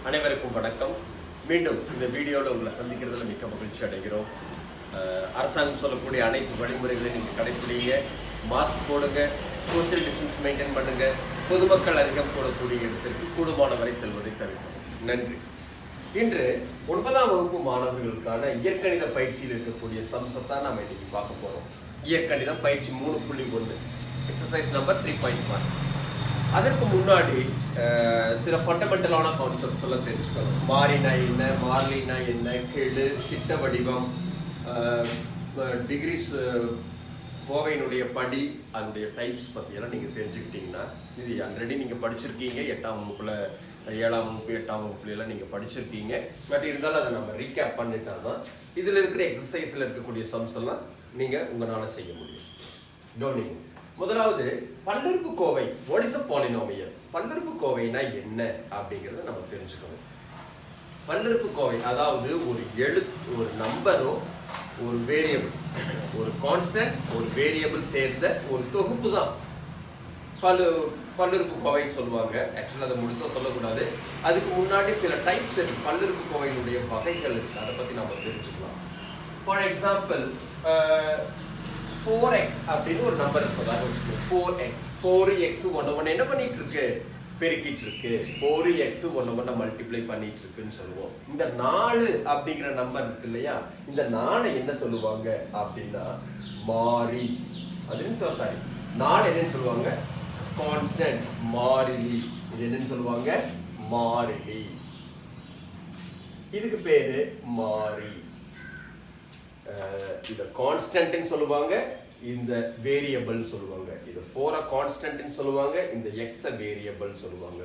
அனைவருக்கும் வணக்கம். மீண்டும் இந்த வீடியோவில் உங்களை சந்திக்கிறதுல மிக்க மகிழ்ச்சி அடைகிறோம். அரசாங்கம் சொல்லக்கூடிய அனைத்து வழிமுறைகளையும் நீங்கள் கடைப்பிடிங்க. மாஸ்க் போடுங்க, சோஷியல் டிஸ்டன்ஸ் மெயின்டைன் பண்ணுங்க, பொதுமக்கள் அதிகம் போடக்கூடிய இடத்திற்கு கூடுமான வரை செல்வதை தவிர்க்கணும். நன்றி. இன்று 9ஆம் வகுப்பு மாணவர்களுக்கான இயற்கணித பயிற்சியில் இருக்கக்கூடிய சம்சத்தான் நாம் இன்னைக்கு பார்க்க போகிறோம். இயற்கணிதம் பயிற்சி 3.1 எக்ஸசைஸ் நம்பர் 3.1. அதற்கு முன்னாடி சில ஃபண்டமெண்டலான கான்செப்ட்ஸ் எல்லாம் தெரிஞ்சுக்கணும். மாறினா என்ன, மாறிலினா என்ன, கெழு, திட்ட வடிவம், டிகிரிஸ், கோவையினுடைய படி, அதனுடைய டைப்ஸ் பற்றியெல்லாம் நீங்கள் தெரிஞ்சுக்கிட்டீங்கன்னா, இது ஆல்ரெடி நீங்கள் படிச்சிருக்கீங்க. 8ஆம் வகுப்பில், 7ஆம் வகுப்பு, 8ஆம் வகுப்புலாம் நீங்கள் படிச்சிருக்கீங்க. பட் இருந்தாலும் அதை நம்ம ரீகேப் பண்ணிட்டா தான் இதில் இருக்கிற எக்ஸசைஸில் இருக்கக்கூடிய சம்ஸ் எல்லாம் நீங்கள் உங்களால் செய்ய முடியும். கவனிங்க. முதலாவது பல்லுறுப்புக்கோவை. What is a polynomial? பல்லுறுப்புக்கோவைனா என்ன அப்படிங்கிறத நம்ம தெரிஞ்சுக்கணும். பல்லுறுப்புக்கோவை அதாவது ஒரு நம்பரோ ஒரு வேரியபிள், ஒரு கான்ஸ்டன்ட், ஒரு வேரியபிள் சேர்ந்த ஒரு தொகுப்பு தான் பல்லுறுப்புக்கோவைன்னு சொல்லுவாங்க. ஆக்சுவலாக அதை முழுசாக சொல்லக்கூடாது. அதுக்கு முன்னாடி சில டைப்ஸ் இருக்கு, பல்லுறுப்புக்கோவையினுடைய வகைகள் இருக்கு. அதை பற்றி நம்ம தெரிஞ்சுக்கலாம். ஃபார் எக்ஸாம்பிள் 4x அப்படின்னு ஒரு நம்பர் இருப்பதாக வச்சுக்கோங்க. 4x 4x ஒன்று என்ன பண்ணிட்டு இருக்கு, பெருக்கிட்டு இருக்கு. 4x ஒன்று மல்டிப்ளை பண்ணிட்டு இருக்குன்னு சொல்லுவோம். இந்த 4 அப்படிங்கிற நம்பர் இருக்கு இல்லையா, இந்த 4 என்ன சொல்லுவாங்க அப்படின்னா மாறி. அதுன்னு சாரி, 4 என்னன்னு சொல்லுவாங்க, கான்ஸ்டன்ட், மாறிலி. இது என்னன்னு சொல்லுவாங்க, மாறிலி. இதுக்கு பேரு மாறி. இத கான்ஸ்டன்ட்னு சொல்லுவாங்க, இந்த வேரியபிள் சொல்லுவாங்க. இது 4 கான்ஸ்டன்ட்னு சொல்லுவாங்க, இந்த x வேரியபிள் சொல்லுவாங்க.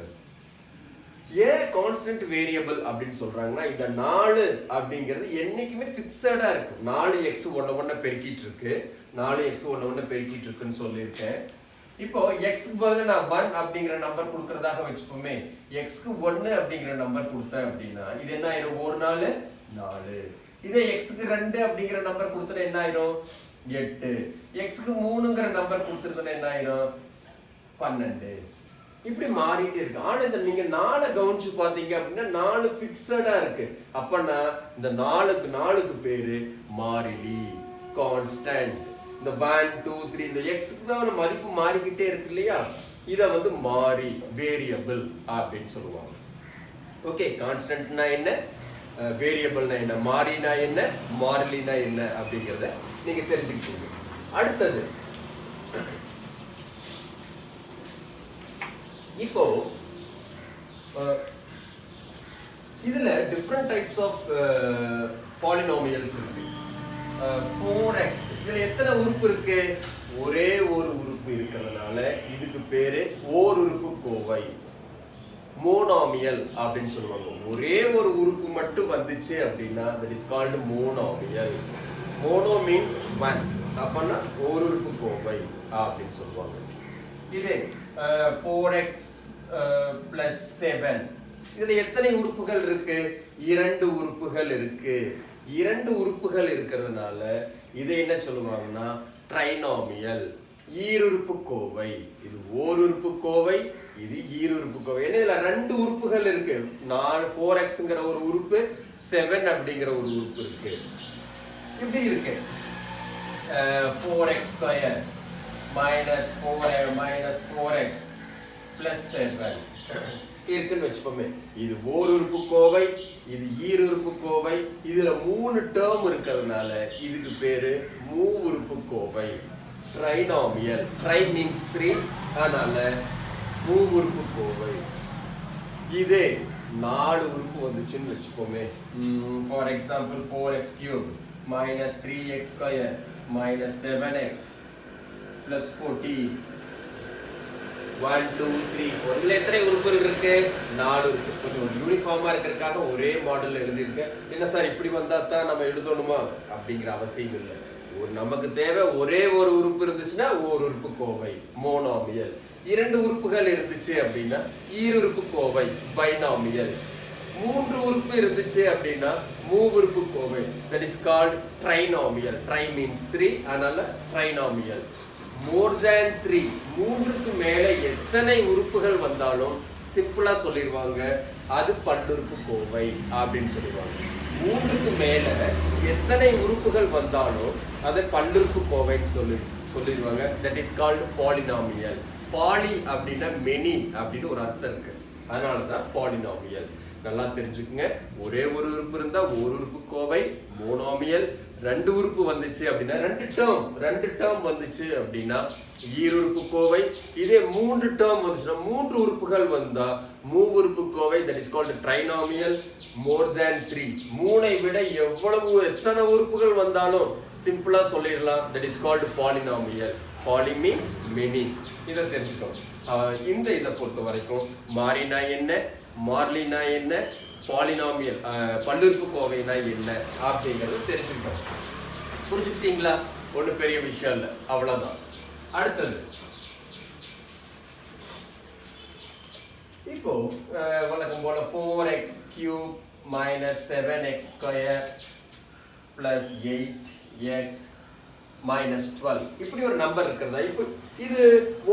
ஏன் கான்ஸ்டன்ட் வேரியபிள் அப்படின்னு சொல்றாங்கன்னா, இந்த 4 அப்படிங்கிறது என்னைக்குமே ஃபிக்ஸடா இருக்கு. 4x ஒண்ணு பெருக்கிட்டு இருக்கு, 4x ஒண்ணு பெருக்கிட்டு இருக்குன்னு சொல்லியிருக்கேன். இப்போ x க்கு பதிலா நான் 1 அப்படிங்கிற நம்பர் கொடுக்கறதாக வச்சுப்போமே. x க்கு 1 அப்படிங்கிற நம்பர் கொடுத்தேன் அப்படின்னா இது என்ன ஆயிரும், ஒரு நாள் 4. இதே x க்கு 2 அப்படிங்கிற நம்பர் கொடுத்தா என்ன ஆயிரும், 8. x க்கு 3ங்கிற நம்பர் கொடுத்துருந்தா என்ன ஆயிரும், 12. இப்படி மாறிட்டே இருக்கு. ஆனா இந்த நீங்க 4 கவனிச்சு பாத்தீங்க அப்படின்னா 4 ஃபிக்ஸடா இருக்கு. அப்பனா இந்த 4க்கு பேரு மாறிலி, கான்ஸ்டன்ட். இந்த 1 2 3 இந்த x க்கு தான் மதிப்பு மாறிக்கிட்டே இருக்கு இல்லையா, இத வந்து மாறி, வேரியபிள் அப்படின்னு சொல்லுவாங்க. ஓகே, கான்ஸ்டன்ட்னா என்ன, வேரியபிள்னா என்ன, மாறினா என்ன, மாறிலினா என்ன அப்படிங்கிறத நீங்க தெரிஞ்சுக்கிட்டீங்க. அடுத்தது இப்போ இதுல டிஃபரண்ட் டைப்ஸ் ஆஃப் பாலினாமியல்ஸ் இருக்கு. 4x இதுல எத்தனை உறுப்பு இருக்கு, ஒரே ஒரு உறுப்பு இருக்கிறதுனால இதுக்கு பேரு ஓருறுப்புக்கோவை, மோனாமியல் அப்படின்னு சொல்லுவாங்க. ஒரே ஒரு உறுப்பு மட்டும் வந்துச்சு அப்படின்னா that is called monomial. mono means one. அப்பனா ஓருறுப்புக்கோவை அப்படின்னு சொல்லுவாங்க. இதே 4x plus 7 இதுல எத்தனை உறுப்புகள் இருக்கு, 2 உறுப்புகள் இருக்கு. 2 உறுப்புகள் இருக்கிறதுனால இதை என்ன சொல்லுவாங்கன்னா ட்ரைனாமியல், ஈருறுப்புக்கோவை. இது ஓருறுப்புக்கோவை, இது ஈருறுப்புக்கோவை. ஏன்னா இதுல 2 உறுப்புகள் இருக்கு. 4xங்கிற ஒரு உறுப்பு, 7 அப்படிங்கிற ஒரு உறுப்பு இருக்கு. இப்படி இருக்கு 4x square minus 4x plus 7 இருக்குன்னு வச்சுப்போமே. இது ஓருறுப்புக்கோவை, இது ஈருறுப்புக்கோவை. இதுல 3 டேர்ம் இருக்கிறதுனால இதுக்கு பேரு மூவுறுப்புக்கோவை, ட்ரைனாமியல். ட்ரை மீன்ஸ் 3, அதனால மூவுறுப்புக்கோவை. இதே 4 உறுப்பு வந்துச்சுன்னு வச்சுப்போமே. For example 4x cube minus 3x square minus 7x plus 14 1 2 3 4. இதுல எத்தனை உறுப்புகள் இருக்கு, 4 இருக்கு. கொஞ்சம் யூனிஃபார்மா இருக்கிறதுக்காக ஒரே மாடல் எழுதியிருக்கேன். என்ன சார் இப்படி வந்தா தான் நம்ம எழுதணுமா அப்படிங்கிற அவசியம் இல்லை. நமக்கு தேவை ஒரே ஒரு உறுப்பு இருந்துச்சுன்னா ஒரு உறுப்புக்கோவை, மோனாமியல். 2 உறுப்புகள் இருந்துச்சு அப்படின்னா ஈருறுப்புக்கோவை, பைனாமியல். 3 உறுப்பு இருந்துச்சு அப்படின்னா மூவுறுப்புக்கோவை, that is called trinomial. Tri means 3, அதனால trinomial. more than 3, 3க்கு மேல எத்தனை உறுப்புகள் வந்தாலும் சிம்பிளா சொல்லிடுவாங்க, அது பல்லுறுப்புக்கோவை அப்படின்னு சொல்லிடுவாங்க. 3க்கு மேல எத்தனை உறுப்புகள் வந்தாலும் அதை பல்லுறுப்புக்கோவைன்னு சொல்லிடுவாங்க. That is called polynomial. Poly அப்படின்னா மெனி அப்படின்னு ஒரு அர்த்தம் இருக்கு, அதனாலதான் பாலினாமியல். நல்லா தெரிஞ்சுக்குங்க. ஒரே ஒரு உறுப்பு இருந்தா ஒரு உறுப்பு கோவை மோனோமியல். 2 உறுப்பு வந்துச்சு அப்படின்னா 2 டேர்ம் வந்துச்சு அப்படின்னா ஈருறுப்பு கோவை. இதே 3 டேர்ம் வந்துச்சுன்னா 3 உறுப்புகள் வந்தா மூவுறுப்பு Kovai. That is called trinomial. மோர் தேன் 3, 3ஐ விட எத்தனை உறுப்புகள் வந்தாலும் சிம்பிளா சொல்லிடலாம். That is called polynomial. Poly means many. இதை தெரிஞ்சுக்கணும். இந்த இதை பொறுத்த வரைக்கும் மாறினா என்ன, மார்லினா என்ன, பாலினாமியல் பல்லுறுப்புக்கோவைனா என்ன அப்படிங்கிறது தெரிஞ்சுக்கிட்டோம். புரிஞ்சுக்கிட்டீங்களா? ஒன்றும் பெரிய விஷயம் இல்லை, அவ்வளோதான். அடுத்தது இப்போ வழக்கம் போல 4x³ - 7x² + 8x - 12 இப்படி ஒரு நம்பர் இருக்கிறதா? இப்போ இது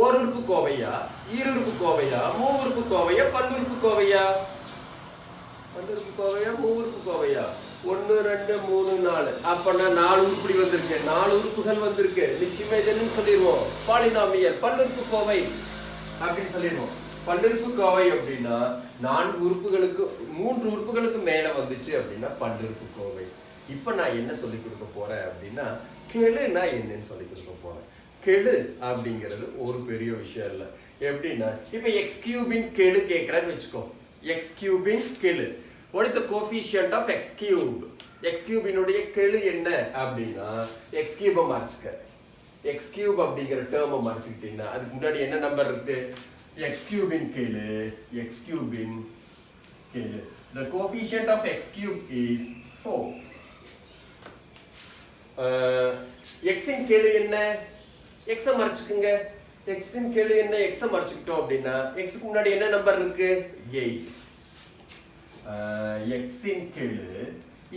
ஓருறுப்பு கோவையா, ஈருறுப்பு கோவையா, மூவுறுப்பு கோவையா, பல்லுறுப்பு கோவையா? பல்லுறுப்பு கோவையா, மூவுறுப்பு கோவையா? 1 2 3 4 அப்பனா 4 உருப்படி வந்திருக்கு, 4 உறுப்புகள் வந்திருக்கு. நிச்சயமா இது என்னன்னு சொல்லிடுவோம், பாலினாமியல், பல்லுறுப்பு கோவை அப்படின்னு சொல்லிடுவோம். பல்லுறுப்பு கோவை அப்படின்னா 4 உறுப்புகளுக்கு 3 உறுப்புகளுக்கு மேல வந்துச்சு அப்படின்னா பல்லுறுப்பு கோவை. இப்ப நான் என்ன சொல்லி கொடுக்க போறேன் அப்படின்னா, கெழுனா என்னன்னு சொல்லி கொடுக்க போறேன். கெழு அப்படிங்கிறது ஒரு பெரிய விஷயம் இல்லை. எப்படின்னா இப்ப x³ கெழு கேட்கறேன்னு வச்சுக்கோ. x³ கெழு, what is the coefficient of x³? x³ கெழு என்ன அப்படின்னா x³ மறைச்சுக்க. x³ அப்படிங்கிற டேர்மை மறைச்சுக்கிட்டீங்கன்னா அதுக்கு முன்னாடி என்ன நம்பர் இருக்கு? x³ கெழு, x³ கெழு. The coefficient of x³ is 4. x இன் கெழு என்ன? x மறைச்சுக்குங்க. x இன் கெழு என்ன? x மறைச்சுக்கிட்டோம் அப்படின்னா x க்கு முன்னாடி என்ன நம்பர் இருக்கு? 8. x இன் கெழு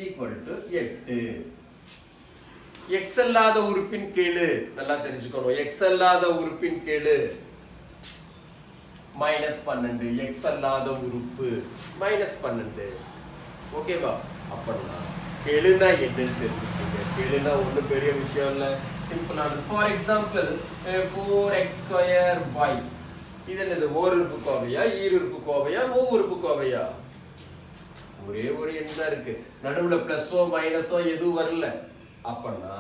ஈக்குவல் டு 8. x அல்லாத உறுப்பின் கெழு நல்லா தெரிஞ்சுக்கணும். x அல்லாத உறுப்பின் கெழு -12. x அல்லாத உறுப்பு -12. ஓகேவா? அப்படின்னா கெழுனா என்னன்னு தெரிஞ்சுக்கோங்க. கெழுனா ஒன்றும் பெரிய விஷயம் இல்லை, சிம்பிளானது. ஃபார் எக்ஸாம்பிள் 4x² y இது என்னது? ஓருறுப்பு கோவையா, ஈருறுப்பு கோவையா, மூவுறுப்பு கோவையா? ஒரே ஒரு எண் தான் இருக்கு, நடுவுல பிளஸோ மைனஸோ எதுவும் வரல. அப்பன்னா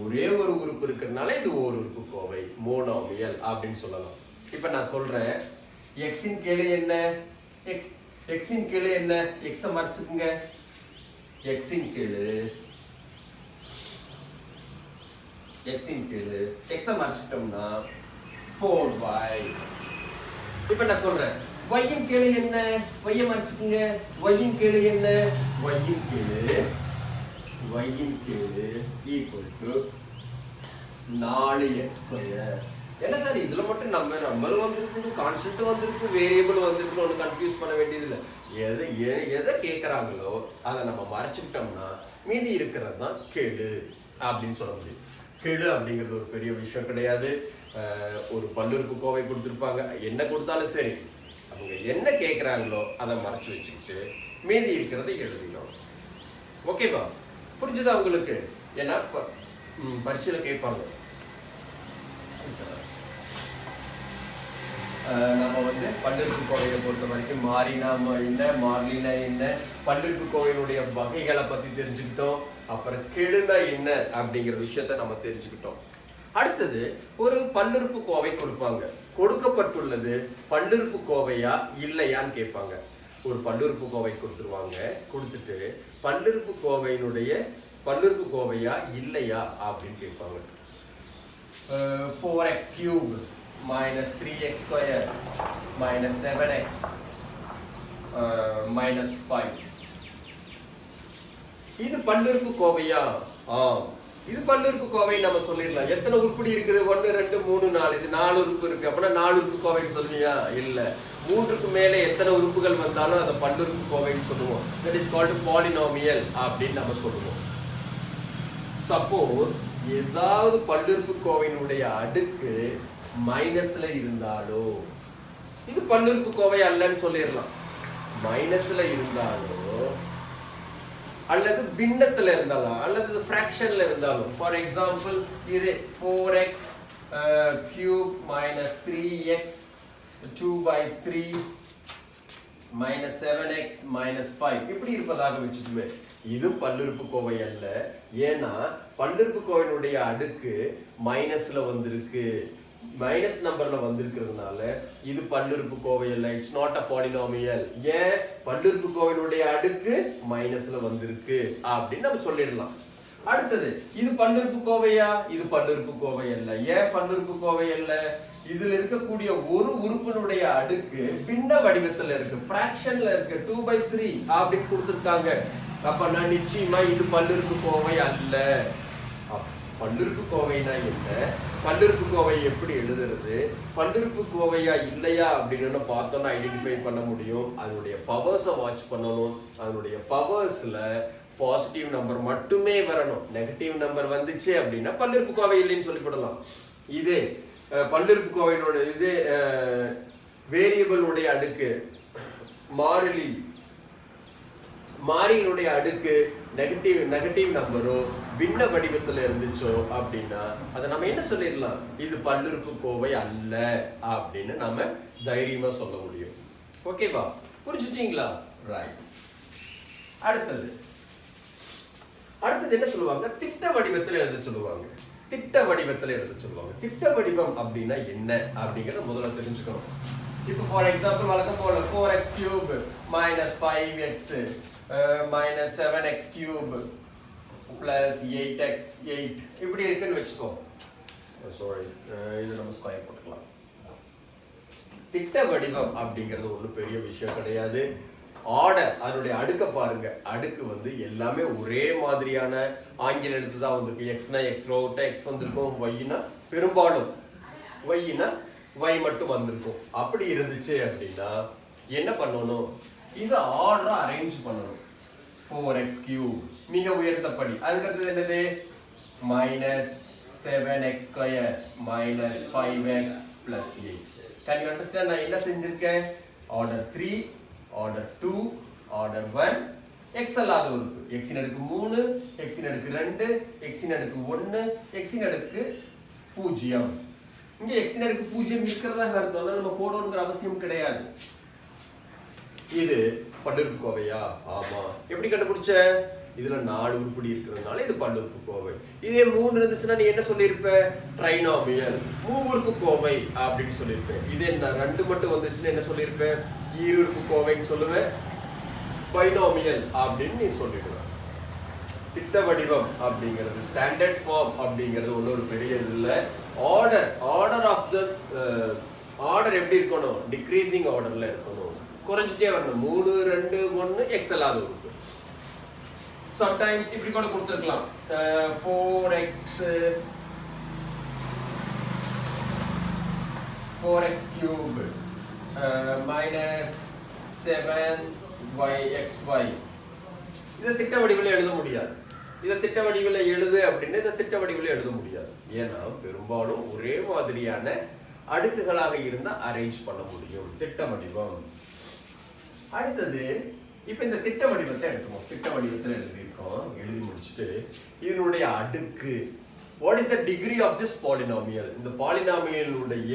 ஒரே ஒரு உறுப்பு இருக்கிறதுனால இது ஓருறுப்பு கோவை, மோனோமியல் அப்படின்னு சொல்லலாம். இப்ப நான் சொல்றேன், x இன் கெழு என்ன? x இன் கெழு என்ன? x மறைச்சுக்குங்க. x இன் கெழு x மறைச்சிட்டோம்னா 4y. இப்ப நான் சொல்றேன், y இன் கெழு என்ன? y மறைச்சுக்குங்க. y இன் கெழு என்ன? y இன் கெழு ஈக்குவல் டு 4x². என்ன சார் இதுல மட்டும் நம்பர் வந்திருக்கு, கான்ஸ்டன்ட் வந்திருக்கு, வேரியபிள் வந்திருக்கு, ஒன்று கன்ஃபியூஸ் பண்ண வேண்டியது இல்லை. எதை கேட்குறாங்களோ அதை நம்ம மறைச்சிக்கிட்டோம்னா மீதி இருக்கிறது தான் கெழு அப்படின்னு சொல்ல முடியும். கெழு அப்படிங்கிறது ஒரு பெரிய விஷயம் கிடையாது. ஒரு பல்லுறுப்பு கோவை கொடுத்துருப்பாங்க, என்ன கொடுத்தாலும் சரி, அவங்க என்ன கேட்குறாங்களோ அதை மறைச்சு வச்சுக்கிட்டு மீதி இருக்கிறத எழுதிடும். ஓகேவா? புரிஞ்சுதா உங்களுக்கு? ஏன்னா பரீட்சையில் கேட்பாங்க. நம்ம பல்லுறுப்பு கோவையை பொறுத்த வரைக்கும் மாறினா என்ன, மார்லினா என்ன, பல்லுறுப்பு கோவையினுடைய வகைகளை பத்தி தெரிஞ்சுக்கிட்டோம். அப்புறம் கெழுனா என்ன அப்படிங்கிற விஷயத்த நம்ம தெரிஞ்சுக்கிட்டோம். அடுத்தது ஒரு பல்லுறுப்பு கோவை கொடுப்பாங்க, கொடுக்கப்பட்டுள்ளது பல்லுறுப்பு கோவையா இல்லையான்னு கேட்பாங்க. ஒரு பல்லுறுப்பு கோவை கொடுத்துருவாங்க, கொடுத்துட்டு பல்லுறுப்பு கோவையினுடைய பல்லுறுப்பு கோவையா இல்லையா அப்படின்னு கேட்பாங்க. 4x³ - 3x² - 7x - 5 இது பல்லுறுப்பு கோவையா? இது பல்லுறுப்பு கோவை நம்ம சொல்லிடலாம். எத்தனை உருப்படி இருக்குது? 1 2 3 4. இது 4 உறுப்பு இருக்கு. அப்படின்னா 4 உறுப்பு கோவைன்னு சொல்லுவியா? இல்ல, 3க்கு மேலே எத்தனை உறுப்புகள் வந்தாலும் அதை பல்லுறுப்பு கோவைன்னு சொல்லுவோம். தட் இஸ் கால்டு பாலினாமியல் அப்படின்னு நம்ம சொல்லுவோம். சப்போஸ் ஏதாவது பல்லுறுப்பு கோவையினுடைய அடுக்கு மைனஸ்ல இருந்தாலோ இது பல்லுறுப்புக்கோவை அல்லன்னு சொல்லிடலாம். மைனஸ்ல இருந்தாலும் அல்லது பின்னத்துல இருந்தாலும் அல்லது ஃபிராக்ஷன்ல இருந்தாலும், ஃபார் எக்ஸாம்பிள் இது 4x cube minus 3x 2/3 minus 7x minus 5 இப்படி இருப்பதாக வச்சுக்குமே. இது பல்லுறுப்புக்கோவை அல்ல. ஏன்னா பல்லுறுப்புக்கோவையினுடைய அடுக்கு மைனஸ்ல வந்திருக்கு, மைனஸ் நம்பர்ல வந்திருக்கிறதுனால இது பல்லுறுப்புக்கோவை அல்ல. It's not a polynomial. ஏன்? பல்லுறுப்புக்கோவையினுடைய அடுக்கு மைனஸ்ல வந்திருக்கு அப்படின்னு நம்ம சொல்லிடலாம். அடுத்தது, இது பல்லுறுப்புக்கோவையா? இது பல்லுறுப்புக்கோவை அல்ல. ஏன் பல்லுறுப்புக்கோவை அல்ல? இதுல இருக்கக்கூடிய ஒரு உறுப்பினுடைய அடுக்கு பின்ன வடிவத்துல இருக்கு, ஃபிராக்ஷன்ல இருக்கு, 2/3 அப்படின்னு கொடுத்திருக்காங்க. அப்ப நான் நிச்சயமா இது பல்லுறுப்புக்கோவை அல்ல. பல்லுறுப்புக்கோவைனா என்ன? பல்லுறுப்புக்கோவை எப்படி எழுதுறது? பல்லுறுப்புக்கோவையா இல்லையா அப்படின்னு பார்த்தோம்னா ஐடென்டிஃபை பண்ண முடியும். அதனுடைய பவர்ஸை வாட்ச் பண்ணணும். அதனுடைய பவர்ஸ்ல பாசிட்டிவ் நம்பர் மட்டுமே வரணும். நெகட்டிவ் நம்பர் வந்துச்சு அப்படின்னா பல்லுறுப்புக்கோவை இல்லைன்னு சொல்லிவிடலாம். இதே பல்லுறுப்புக்கோவையினோட இது வேரியபிளுடைய அடுக்கு மாறியினுடைய அடுக்கு நெகட்டிவ் நம்பரோ பின்ன வடிவத்துல இருந்துச்சோ அப்படின்னா அதை நம்ம என்ன சொல்லிடலாம்? இது பல்லுறுப்புக்கோவை அல்ல அப்படின்னு நாம தைரியமா சொல்ல முடியும். ஓகேவா? புரிஞ்சுட்டீங்களா? ரைட். அடுத்தது என்ன சொல்லுவாங்க? திட்ட வடிவத்துல எழுத சொல்லுவாங்க. திட்ட வடிவம் அப்படின்னா என்ன அப்படிங்கறத முதல்ல தெரிஞ்சுக்கணும். இப்போ ஃபார் எக்ஸாம்பிள் வழக்கம் போல 4x cube minus 5x minus 7x cube plus 8x இப்படி இருக்குன்னு வச்சுக்கோ. சாரி, இது நம்ம ஸ்கொயர் போட்டுக்கலாம். திட்ட வடிவம் அப்படிங்கிறது ஒன்றும் பெரிய விஷயம் கிடையாது. ஆர்டர், அதனுடைய அடுக்க பாருங்க. அடுக்கு வந்து எல்லாமே ஒரே மாதிரியான ஆங்கில எழுத்து தான் வந்திருக்கு. எக்ஸ்னா எக்ஸ் த்ரோட்ட எக்ஸ் வந்திருக்கும், ஒய்னா பெரும்பாலும் ஒய்னா ஒய் மட்டும் வந்திருக்கும். அப்படி இருந்துச்சு அப்படின்னா என்ன பண்ணணும்? இதை ஆர்டரை அரேஞ்ச் பண்ணணும். 4x cube மிக உயர்ந்த படி. அதுக்கடுத்தது என்னது? minus 7x square minus 5x plus 8. Can you understand? நான் என்ன செஞ்சிருக்கேன்? ஆர்டர் 3, ஆர்டர் 2, ஆர்டர் 1, x அல்லாத உறுப்பு x இன் அடுக்கு 3, x இன் அடுக்கு 2, x இன் அடுக்கு 1, x இன் அடுக்கு 0. இங்க x இன் அடுக்கு 0 இருக்கிறதா அர்த்தம். அதனால நம்ம போடணும்ங்கிற அவசியம் கிடையாது. இது பல்லுறுப்புக்கோவையா? ஆமா. எப்படி கண்டுபிடிச்ச? இதுல 4 உருப்படி இருக்கிறதுனால இது பல்லுறுப்புக்கோவை. இதே 3 இருந்துச்சுன்னா நீ என்ன சொல்லியிருப்ப? ட்ரைனாமியல், மூவுறுப்புக்கோவை அப்படின்னு சொல்லியிருப்பேன். இதே 2 மட்டும் வந்துச்சுன்னா என்ன சொல்லியிருப்பேன்? ஈருறுப்புக்கோவைன்னு சொல்லுவேன். பைனாமியல் அப்படின்னு நீ சொல்லிடுவ. திட்ட வடிவம் அப்படிங்கிறது ஸ்டாண்டர்ட் ஃபார்ம் அப்படிங்கிறது ஒன்றும் ஒரு பெரிய இல்ல. ஆர்டர் ஆஃப் த ஆர்டர் எப்படி இருக்கணும்? டிக்ரீசிங் ஆர்டர்ல இருக்கணும், குறைஞ்சிட்டே வரணும். 3, 2, 1 எக்ஸ் அல்லாத உறுப்பு. சம்டைம்ஸ் இப்படி கூட கொடுத்துருக்கலாம். 4x cube minus 7yxy. இதை திட்ட வடிவில் எழுத முடியாது. இதை திட்ட வடிவில் எழுது அப்படின்னு இதை திட்ட வடிவில் எழுத முடியாது. ஏன்னா பெரும்பாலும் ஒரே மாதிரியான அடுக்குகளாக இருந்தால் அரேஞ்ச் பண்ண முடியும் திட்ட வடிவம். அடுத்தது, இப்போ இந்த திட்ட வடிவத்தை எடுத்துக்கோம். திட்ட வடிவத்தில் எழுதியிருக்கோம். எழுதி முடிச்சுட்டு இதனுடைய அடுக்கு, what is the degree of this polynomial? இந்த பாலினாமியலுடைய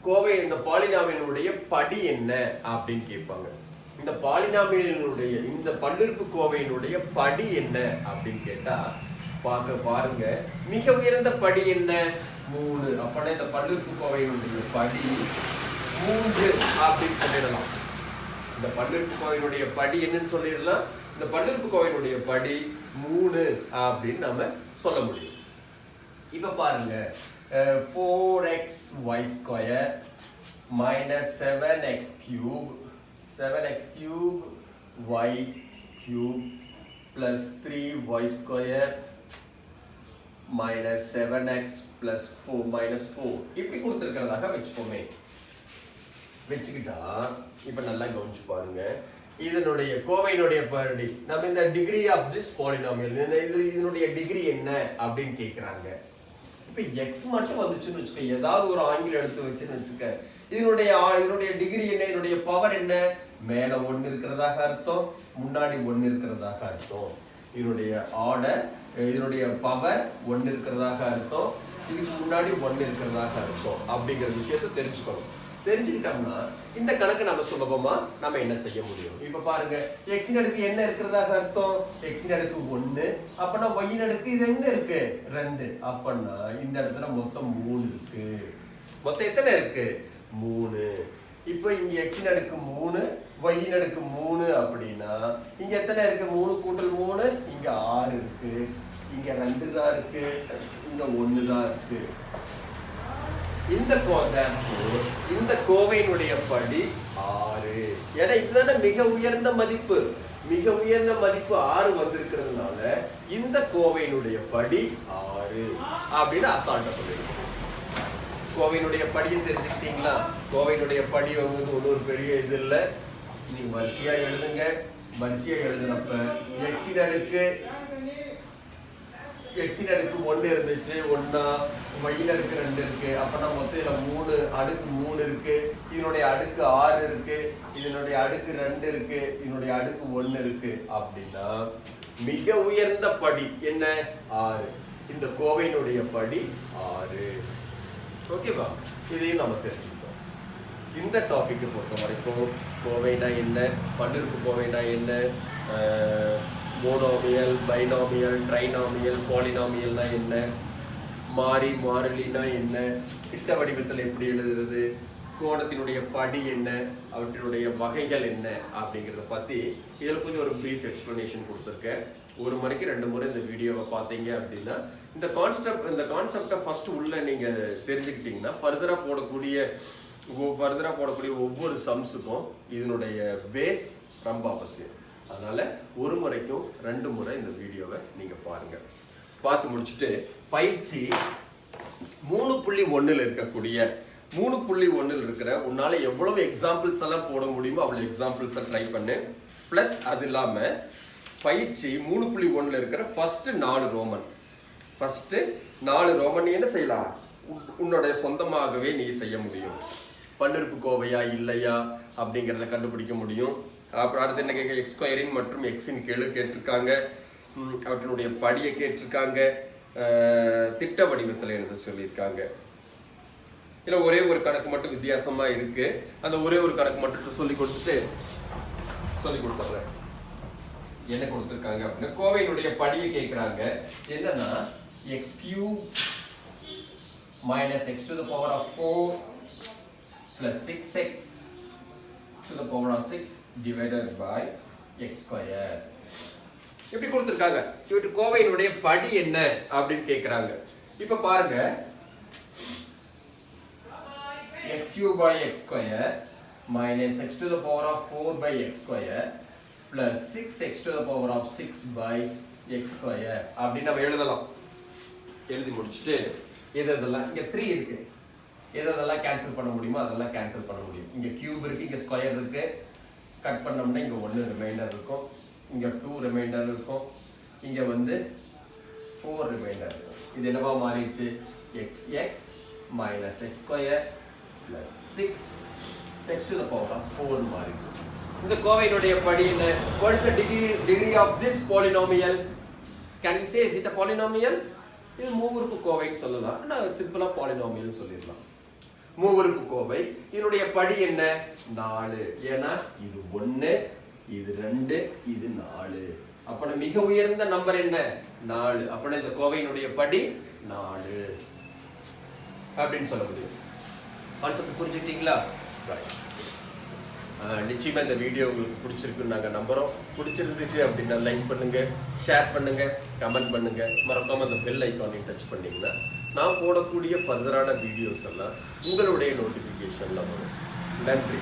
கோவை, இந்த பாலினாமியலுடைய படி என்ன அப்படின்னு கேட்பாங்க. இந்த பாலினாமியலுடைய இந்த பல்லுறுப்புக்கோவையினுடைய படி என்ன அப்படின்னு கேட்டா பாருங்க. மிக உயர்ந்த படி என்ன? 3. அப்பனா இந்த பல்லுறுப்புக்கோவையினுடைய படி 3 அப்படின்னு சொல்லிடலாம். இந்த பல்லுறுப்புக்கோவையினுடைய படி என்னன்னு சொல்லிடலாம். இந்த பல்லுறுப்புக்கோவையினுடைய படி 3 அப்படின்னு நாம சொல்ல முடியும். இப்ப பாருங்க, 4xy square minus 7x cube y cube plus 3y square minus 7x plus 4 minus 4 இப்படி கொடுத்திருக்கிறதாக வச்சுப்போமே. வச்சுக்கிட்டா இப்ப நல்லா கவனிச்சு பாருங்க. இதனுடைய கோவையினுடைய படி நம்ம இந்த டிகிரி ஆஃப் திஸ் பாலினாமியல், இதனுடைய டிகிரி என்ன அப்படின்னு கேட்குறாங்க. இப்போ எக்ஸ் மட்டும் வந்துச்சுன்னு வச்சுக்க, ஏதாவது ஒரு ஆங்கில எடுத்து வச்சுன்னு வச்சுக்க, இதனுடைய டிகிரி என்ன, இதனுடைய பவர் என்ன, மேல 1 இருக்கிறதாக அர்த்தம், முன்னாடி 1 இருக்கிறதாக அர்த்தம். இதனுடைய ஆர்டர், இதனுடைய பவர் 1 இருக்கிறதாக அர்த்தம், இதுக்கு முன்னாடி 1 இருக்கிறதாக அர்த்தம். அப்படிங்கிற விஷயத்தை தெரிஞ்சுக்கணும். தெரிஞ்சுக்கிட்டோம்னா இந்த கணக்கு நம்ம சுலபமா நம்ம என்ன செய்ய முடியும். இப்ப பாருங்க, எக்ஸின் அடுக்கு என்ன இருக்கிறதாக அர்த்தம், எக்ஸின் அடுக்கு 1, அப்பனா ஒய்யின் அடுக்கு இது என்ன இருக்கு 2, அப்பனா இந்த இடத்துல மொத்தம் 3 இருக்கு. மொத்தம் எத்தனை இருக்கு 3. இப்போ இங்க எக்ஸின் அடுக்கு 3, ஒய்யின் அடுக்கு 3 அப்படின்னா இங்க எத்தனை இருக்கு, 3 கூட்டல் 3 இங்க 6 இருக்கு, இங்க 2 தான் இருக்கு, இங்க 1 தான் இருக்கு. இந்த கோவையினுடைய படி 6. ஏன்னா இதுதானே மிக உயர்ந்த மதிப்பு. மிக உயர்ந்த மதிப்பு 6 வந்திருக்கிறதுனால இந்த கோவையினுடைய படி 6 அப்படின்னு அசால்ட்டா சொல்லிருக்கோம். கோவையினுடைய படியை தெரிஞ்சுக்கிட்டீங்களா? கோவையினுடைய படி வந்து ஒரு பெரிய இது இல்லை, நீங்க வரிசையா எழுதுங்க. வரிசையா எழுதுனப்ப எக்ஸின் அடுக்கு 1 இருந்துச்சு, 1 ஒய்யின் அடுக்கு 2 இருக்கு, அப்பனா மொத்தம் இதுல 3 அடுக்கு 3 இருக்கு, இதனுடைய அடுக்கு 6 இருக்கு, இதனுடைய அடுக்கு 2 இருக்கு, இதனுடைய அடுக்கு 1 இருக்கு. அப்படின்னா மிக உயர்ந்த படி என்ன 6. இந்த கோவையினுடைய படி 6. ஓகேவா? இதையும் நம்ம தெரிஞ்சுக்கிட்டோம். இந்த டாபிக்கை பொறுத்த வரைக்கும் கோவைனா என்ன, பன்னிருப்பு கோவைனா என்ன, மோனோமியல், பைனாமியல், ட்ரைனாமியல், பாலினாமியல்னா என்ன, மாறிலினா என்ன, திட்ட வடிவத்தில் எப்படி எழுதுறது, கோணத்தினுடைய படி என்ன, அவற்றினுடைய வகைகள் என்ன அப்படிங்கிறத பற்றி இதில் கொஞ்சம் ஒரு ப்ரீஃப் எக்ஸ்ப்ளனேஷன் கொடுத்துருக்கேன். ஒரு முறைக்கு 2 முறை இந்த வீடியோவை பார்த்தீங்க அப்படின்னா இந்த கான்செப்டை ஃபர்ஸ்ட் உள்ள நீங்கள் தெரிஞ்சுக்கிட்டீங்கன்னா ஃபர்தராக போடக்கூடிய ஒவ்வொரு சம்ஸுக்கும் இதனுடைய பேஸ் ரொம்ப அவசியம். அதனால ஒரு முறைக்கும் 2 முறை இந்த வீடியோவை நீங்க பாருங்க. பார்த்து முடிச்சுட்டு பயிற்சி 3.1 இருக்கக்கூடிய 3.1 இருக்கிற உன்னால எவ்வளவு எக்ஸாம்பிள்ஸ் எல்லாம் போட முடியுமோ அவ்வளவு எக்ஸாம்பிள்ஸ் ட்ரை பண்ணு. பிளஸ் அது இல்லாம பயிற்சி 3.1 இருக்கிற ஃபர்ஸ்ட் 4 ரோமன் என்ன செய்யலாம், உன்னோட சொந்தமாகவே நீ செய்ய முடியும். பன்னிருப்பு கோவையா இல்லையா அப்படிங்கிறத கண்டுபிடிக்க முடியும். அப்புறம் அடுத்து என்ன கேட்க, எக்ஸ் ஸ்கொயரின் மற்றும் எக்ஸின் கெழு கேட்டிருக்காங்க, அவற்றினுடைய படியை கேட்டிருக்காங்க, திட்ட வடிவத்தில் எழுத சொல்லியிருக்காங்க. இல்லை ஒரே ஒரு கணக்கு மட்டும் வித்தியாசமா இருக்கு, அந்த ஒரே ஒரு கணக்கு மட்டும் சொல்லி கொடுத்துறேன். என்ன கொடுத்துருக்காங்க அப்படின்னா கோவையினுடைய படியை கேட்குறாங்க. என்னன்னா x cube minus x to the power of 4 plus 6x to the power of 6 divided by x square. இப்படி கொடுத்திருக்காங்க. இவற்று கோவையினுடைய படி என்ன அப்படின்னு கேக்குறாங்க. இப்ப பாருங்க, x cube by x square minus x to the power of 4 by x square plus 6x to the power of 6 by x square அப்படின்னு நம்ம எழுதலாம். எழுதி முடிச்சுட்டு இதெல்லாம் இங்க 3 இருக்கு, எதெல்லாம் கேன்சல் பண்ண முடியுமோ அதெல்லாம் கேன்சல் பண்ண முடியும். இங்க கியூப் இருக்கு, இங்க ஸ்கொயர் இருக்கு, கட் பண்ணோம்னா இங்க 1 ரிமைண்டர் இருக்கும், இங்க 2 ரிமைண்டர் இருக்கும், இங்க வந்து 4 ரிமைண்டர் இருக்கும். இது என்னவா மாறிடுச்சு, x minus x square plus 6x to the power of 4 மாறிடுச்சு. இந்த கோவையினுடைய படி என்ன, what is the degree of this polynomial? Can we say is it a polynomial? இது மூவுறுப்பு கோவைன்னு சொல்லலாம், நான் சிம்பிளா பாலினாமியல் சொல்லிடலாம். மூவுறுப்பு கோவை, இதனுடைய படி என்ன 4. ஏன்னா இது 1, இது 2, இது 4. அப்ப மிக உயர்ந்த நம்பர் என்ன 4. அப்ப இந்த கோவையினுடைய படி 4 அப்படின்னு சொல்ல முடியும். கான்செப்ட் புரிஞ்சுக்கிட்டீங்களா? நிச்சயமா இந்த வீடியோ உங்களுக்கு பிடிச்சிருக்குன்னு நாங்கள் நம்புகிறோம். பிடிச்சிருந்துச்சு அப்படின்னா லைக் பண்ணுங்க, ஷேர் பண்ணுங்க, கமெண்ட் பண்ணுங்க, மறக்காம அந்த பெல் ஐக்கானையும் டச் பண்ணீங்கன்னா நான் போடக்கூடிய ஃபர்தரான வீடியோஸ் எல்லாம் உங்களுடைய நோட்டிஃபிகேஷன்ல வரும். நன்றி.